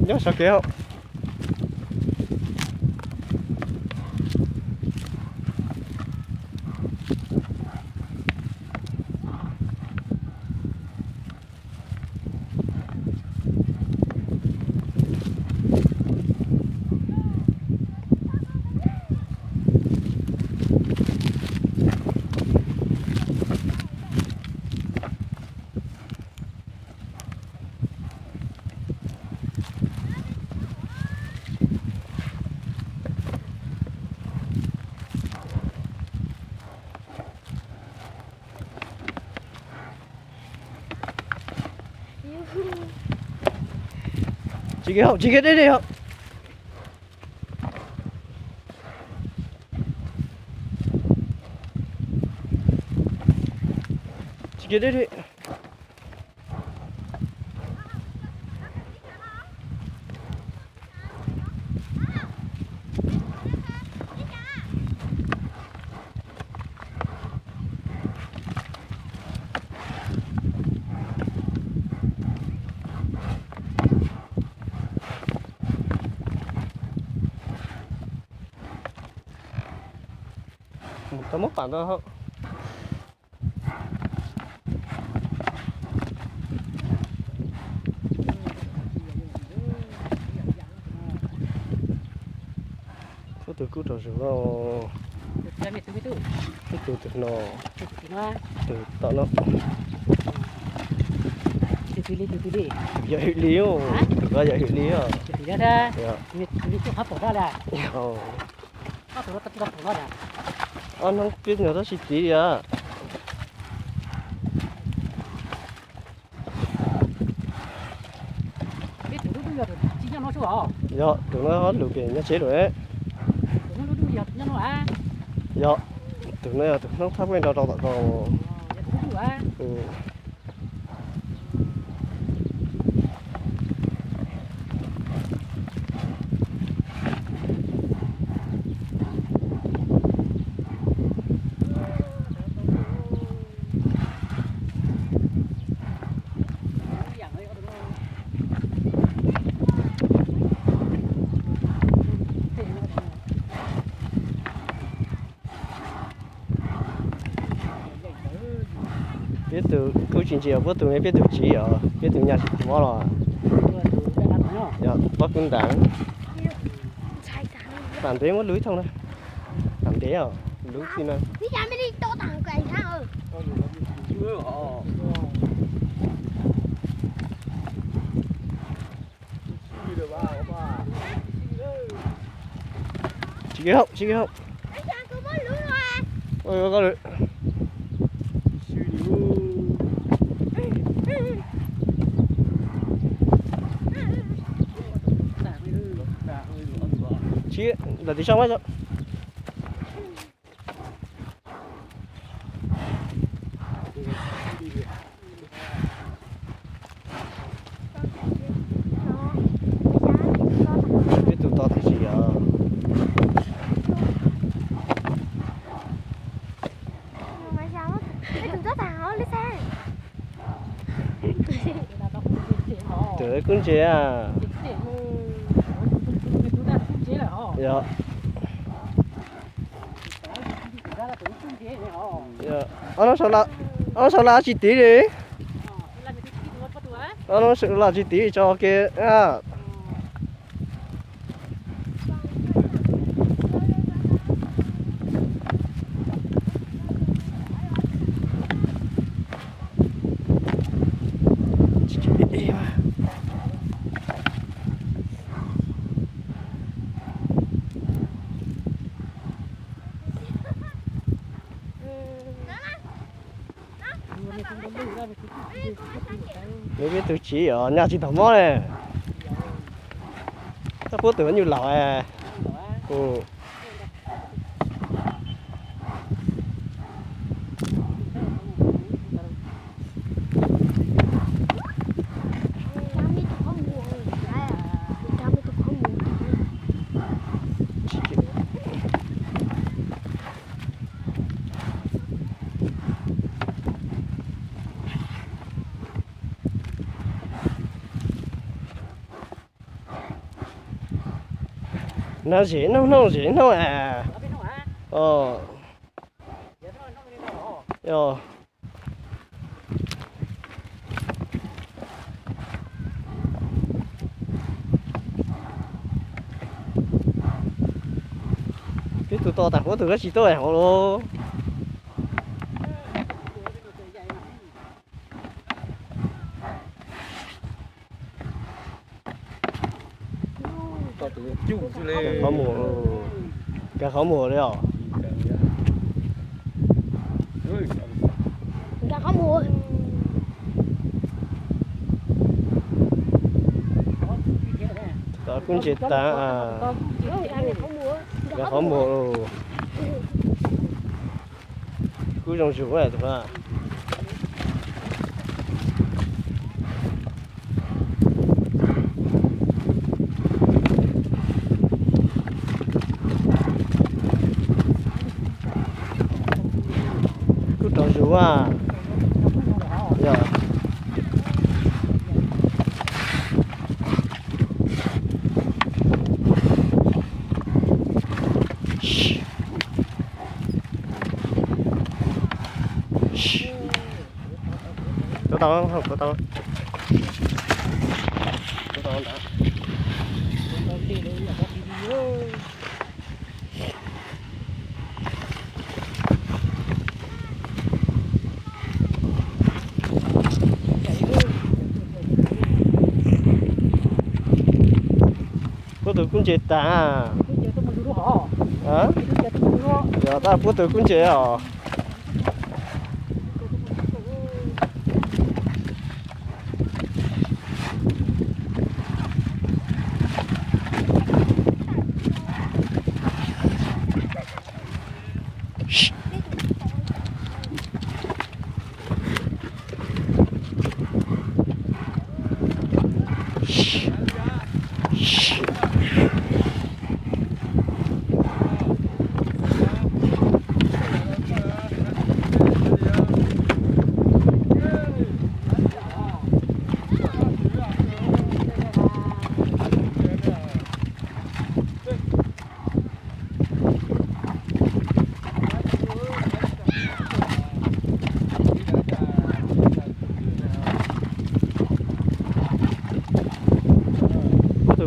nhớ sao kéo chị kia đây đi không chị kia đây đi có mất bạn đâu không có từ cú trò rồi từ nó từ tao nó giờ hiểu liêu từ ra giờ hiểu liêu anh không biết người đó xịt gì à dạ tụi nó hết điều kiện nhất chế rồi đấy dạ tụi nó thắp bên đầu tạo cầu biết từ câu chuyện gì à, biết từ mấy biết từ gì à, biết từ nhà gì quá rồi, dạ, bắt con đảng, làm thế mất lưới không đấy, làm thế à, lưới gì này, bây giờ mới đi tô tặng cái sao? chị kia không, Anh chàng có mất lưới rồi à? ôi có lưới. Chị là tí xong hết rồi. Biết tụi to thì gì à? Mà sao? Cái tụi nó tao lấy xe. Trời con chế à? Dạ. Dạ. Nó sao là chỉ tí đi. Nó sự là chỉ tí cho kia à. Mấy cái từ chỉ ở nhà chị thầm mó này, sao có tưởng như lẩu à? Ừ. nó gì nó à yo cái tụi to tặng của tụi nó chỉ tôi hả luôn khó mùa cả khó mùa đấy à Cả có mùa. đó cũng chỉ ta à cả khó mùa cứ trong chủ này thôi à chú à dạ có tao không có tao đã có tụi cũng chết ta hả giờ ta có tụi cũng chết à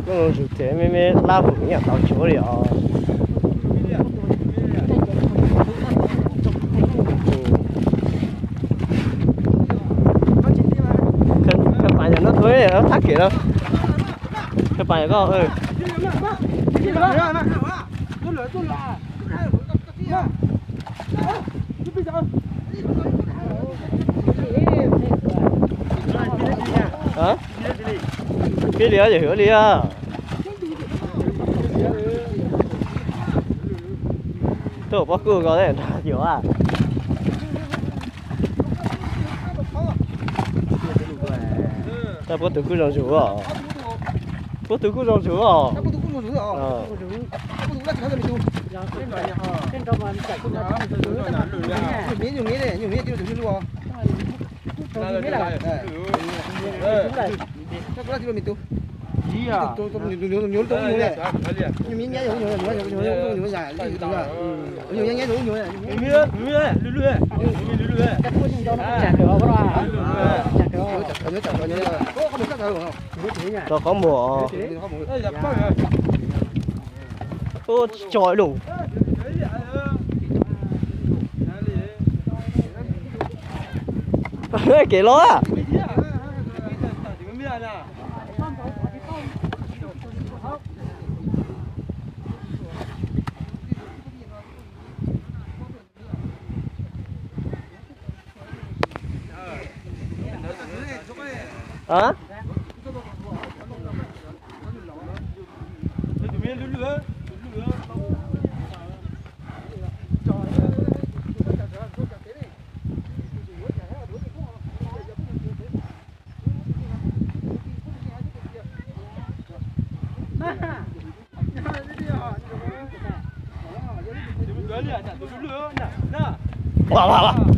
cũng thế mấy lá vụng nhỉ tao chỗ đi à cái bài này nó thối nó thắt kìa đâu cái bài này có hả cái gì vậy hiểu đi à tôi bắt cua có thể hiểu à ta bắt được cua rong chú à bắt được cua rong chú à cho có mùa ô trời đủ kể lo à hả wow wow